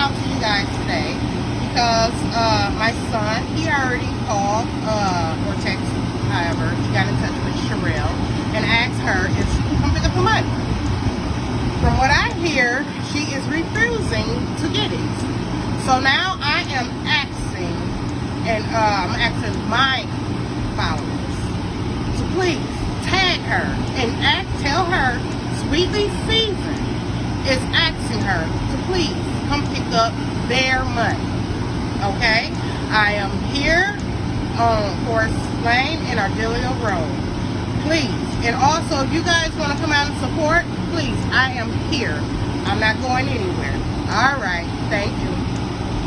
out to you guys today because my son, he already called or texted, however, he got in touch with Sherelle and asked her if she can come pick up the money. From what I hear, she is refusing to get it. So now I am asking, and I'm asking my followers to please tag her and tell her Sweetly Season is asking her to please come pick up their money. Okay? I am here on Forest Lane and Ardelia Road. Please. And also, if you guys want to come out and support, please, I am here. I'm not going anywhere. All right. Thank you.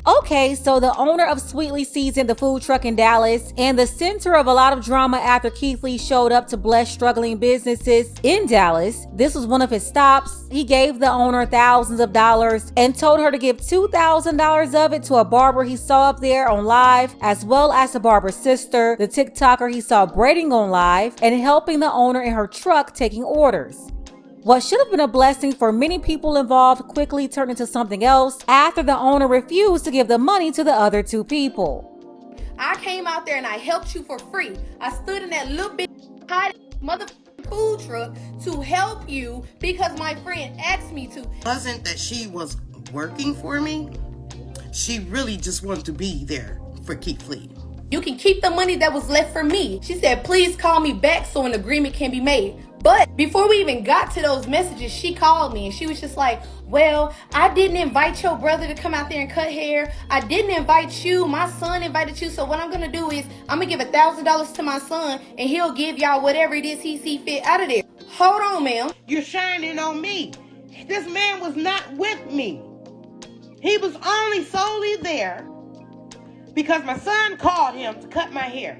Okay, so the owner of Sweetly Seasoned, the food truck in Dallas, and the center of a lot of drama after Keith Lee showed up to bless struggling businesses in Dallas. This was one of his stops. He gave the owner thousands of dollars and told her to give $2,000 of it to a barber he saw up there on live, as well as the barber's sister, the TikToker he saw braiding on live, and helping the owner in her truck taking orders. What should have been a blessing for many people involved quickly turned into something else after the owner refused to give the money to the other two people. I came out there and I helped you for free. I stood in that little bit hot motherfucking food truck to help you because my friend asked me to. It wasn't that she was working for me. She really just wanted to be there for Keith Lee. You can keep the money that was left for me. She said, please call me back so an agreement can be made. But before we even got to those messages, she called me and she was just like, well, I didn't invite your brother to come out there and cut hair. I didn't invite you. My son invited you. So what I'm going to do is I'm going to give $1,000 to my son and he'll give y'all whatever it is he see fit out of there. Hold on, ma'am. You're shining on me. This man was not with me. He was only solely there because my son called him to cut my hair.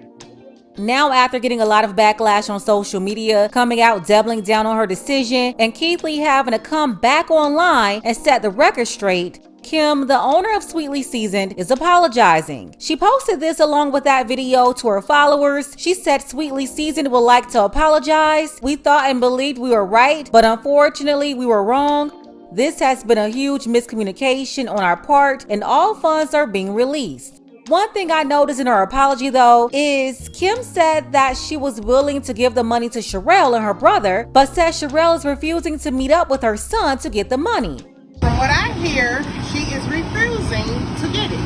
Now, after getting a lot of backlash on social media, coming out doubling down on her decision, and Keith Lee having to come back online and set the record straight, Kim, the owner of Sweetly Seasoned, is apologizing. She posted this along with that video to her followers. She said Sweetly Seasoned would like to apologize. We thought and believed we were right, but unfortunately we were wrong. This has been a huge miscommunication on our part, and all funds are being released. One thing I noticed in her apology though is Kim said that she was willing to give the money to Sherelle and her brother, but said Sherelle is refusing to meet up with her son to get the money. From what I hear, she is refusing to get it.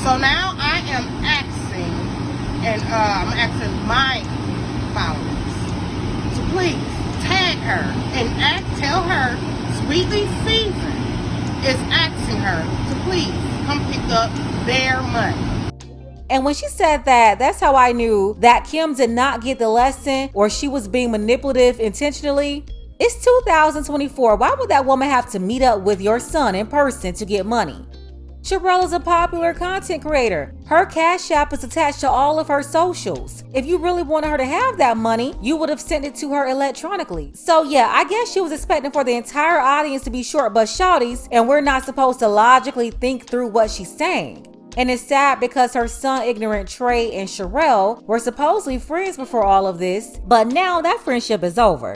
So now I am asking, and I'm asking my followers to please tag her and tell her Sweetly Season is asking her to please come pick up their money. And when she said that, that's how I knew that Kim did not get the lesson or she was being manipulative intentionally. It's 2024. Why would that woman have to meet up with your son in person to get money? Sherelle is a popular content creator. Her Cash App is attached to all of her socials. If you really wanted her to have that money, you would have sent it to her electronically. So yeah, I guess she was expecting for the entire audience to be short bus shawties, and we're not supposed to logically think through what she's saying. And it's sad because her son, ignorant Trey, and Sherelle were supposedly friends before all of this, but now that friendship is over.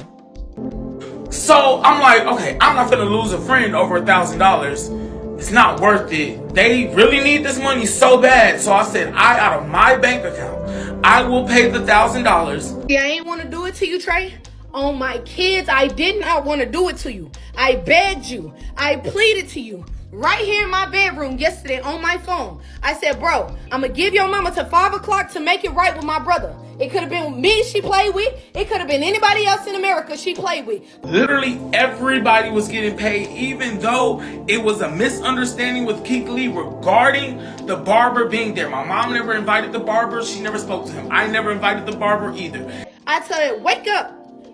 So I'm like, okay, I'm not gonna lose a friend over $1,000. It's not worth it. They really need this money so bad. So I said, out of my bank account, I will pay the $1,000. Yeah, I ain't want to do it to you, Trey. On my kids, I did not want to do it to you. I begged you. I pleaded to you. Right here in my bedroom yesterday on my phone. I said, bro, I'm going to give your mama to 5 o'clock to make it right with my brother. It could have been me she played with. It could have been anybody else in America she played with. Literally everybody was getting paid, even though it was a misunderstanding with Keith Lee regarding the barber being there. My mom never invited the barber. She never spoke to him. I never invited the barber either. I tell her, wake up.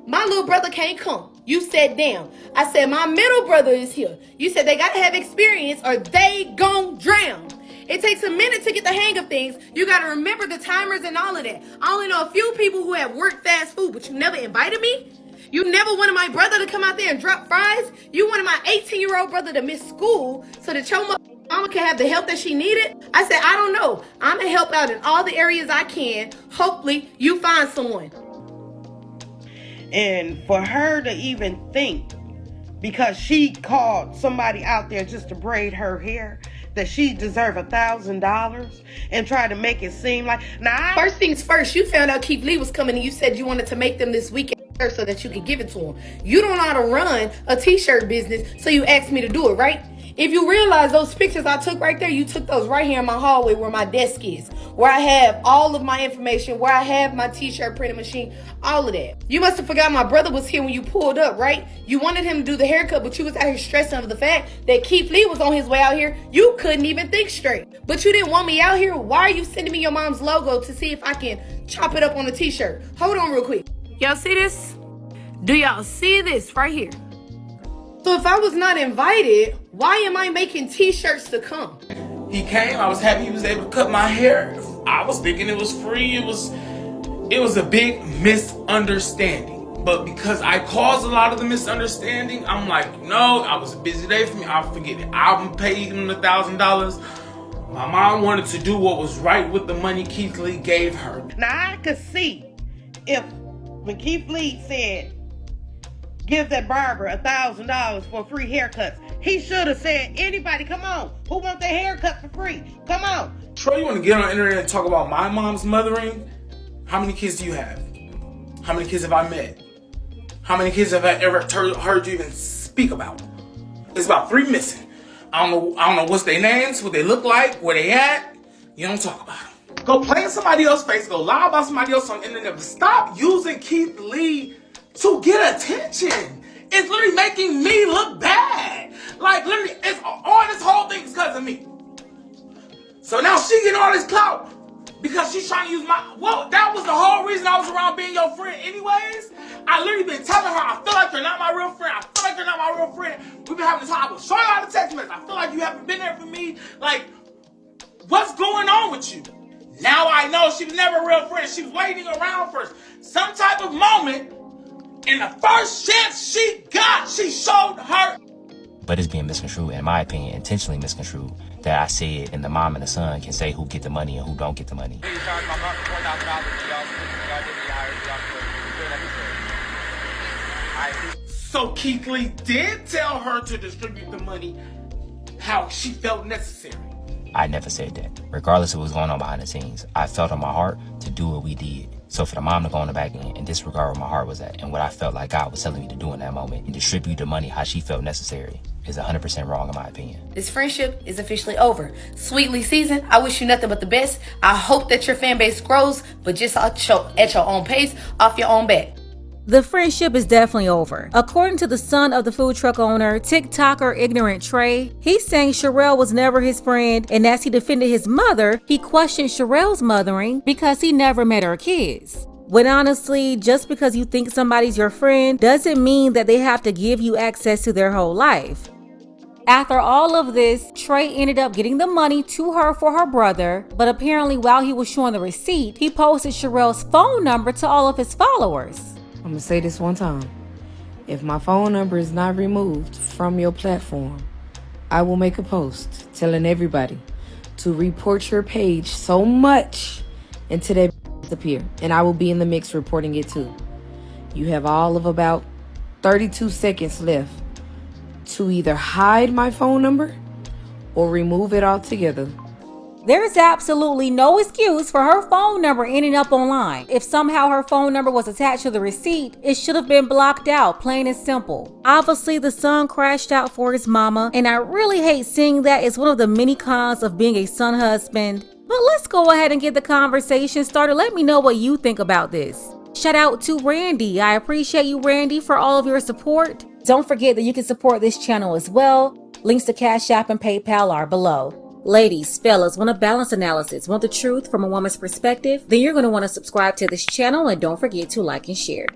My little brother can't come. You said, damn. I said, my middle brother is here. You said they got to have experience or they gon' drown. It takes a minute to get the hang of things. You got to remember the timers and all of that. I only know a few people who have worked fast food, but you never invited me. You never wanted my brother to come out there and drop fries. You wanted my 18-year-old brother to miss school so that your mama can have the help that she needed. I said, I don't know. I'm going to help out in all the areas I can. Hopefully you find someone. And for her to even think because she called somebody out there just to braid her hair, that she deserved $1,000 and try to make it seem like, First things first, you found out Keith Lee was coming and you said you wanted to make them this weekend so that you could give it to him. You don't know how to run a t-shirt business, so you asked me to do it, right? If you realize those pictures I took right there, you took those right here in my hallway where my desk is, where I have all of my information, where I have my t-shirt printing machine, all of that. You must have forgot my brother was here when you pulled up, right? You wanted him to do the haircut, but you was out here stressing over the fact that Keith Lee was on his way out here. You couldn't even think straight. But you didn't want me out here. Why are you sending me your mom's logo to see if I can chop it up on a t-shirt? Hold on real quick. Y'all see this? Do y'all see this right here? So if I was not invited, why am I making t-shirts to come? He came. I was happy he was able to cut my hair. I was thinking it was free. It was a big misunderstanding. But because I caused a lot of the misunderstanding, I'm like, no, I was a busy day for me. I'll forget it. I'm paying him $1,000. My mom wanted to do what was right with the money Keith Lee gave her. Now I could see if when Keith Lee said, give that barber $1,000 for free haircuts, he should have said, anybody, come on, who want their haircut for free? Come on. Trey, you want to get on the internet and talk about my mom's mothering? How many kids do you have? How many kids have I met? How many kids have I ever heard you even speak about? It's about 3 missing. I don't know what's their names, what they look like, where they at. You don't talk about them. Go play in somebody else's face, go lie about somebody else on the internet, but stop using Keith Lee to get attention. It's literally making me look bad. Like, literally, it's all this whole thing is because of me. So now she getting all this clout because she's trying to use my... Well, that was the whole reason I was around being your friend anyways. I literally been telling her, I feel like you're not my real friend. I feel like you're not my real friend. We've been having this time. I was showing all the text messages. I feel like you haven't been there for me. Like, what's going on with you? Now I know she was never a real friend. She was waiting around for some type of moment. And the first chance she got, she showed her. But it's being misconstrued, in my opinion, intentionally misconstrued, that I said, and the mom and the son can say who get the money and who don't get the money. So Keith Lee did tell her to distribute the money how she felt necessary. I never said that. Regardless of what was going on behind the scenes, I felt on my heart to do what we did. So for the mom to go on the back end and disregard where my heart was at and what I felt like God was telling me to do in that moment and distribute the money how she felt necessary is 100% wrong in my opinion. This friendship is officially over. Sweetly seasoned, I wish you nothing but the best. I hope that your fan base grows, but just at your own pace, off your own back. The friendship is definitely over. According to the son of the food truck owner, TikToker Ignorant Trey, he's saying Sherelle was never his friend, and as he defended his mother, he questioned Sherelle's mothering because he never met her kids. When honestly, just because you think somebody's your friend doesn't mean that they have to give you access to their whole life. After all of this, Trey ended up getting the money to her for her brother, but apparently while he was showing the receipt, he posted Sherelle's phone number to all of his followers. I'm gonna say this one time. If my phone number is not removed from your platform, I will make a post telling everybody to report your page so much until they disappear. And I will be in the mix reporting it too. You have all of about 32 seconds left to either hide my phone number or remove it altogether. There's absolutely no excuse for her phone number ending up online. If somehow her phone number was attached to the receipt, it should have been blocked out, plain and simple. Obviously, the son crashed out for his mama, and I really hate seeing that as one of the many cons of being a son husband. But let's go ahead and get the conversation started. Let me know what you think about this. Shout out to Randy. I appreciate you, Randy, for all of your support. Don't forget that you can support this channel as well. Links to Cash App and PayPal are below. Ladies, fellas, want a balanced analysis, want the truth from a woman's perspective? Then you're going to want to subscribe to this channel and don't forget to like and share.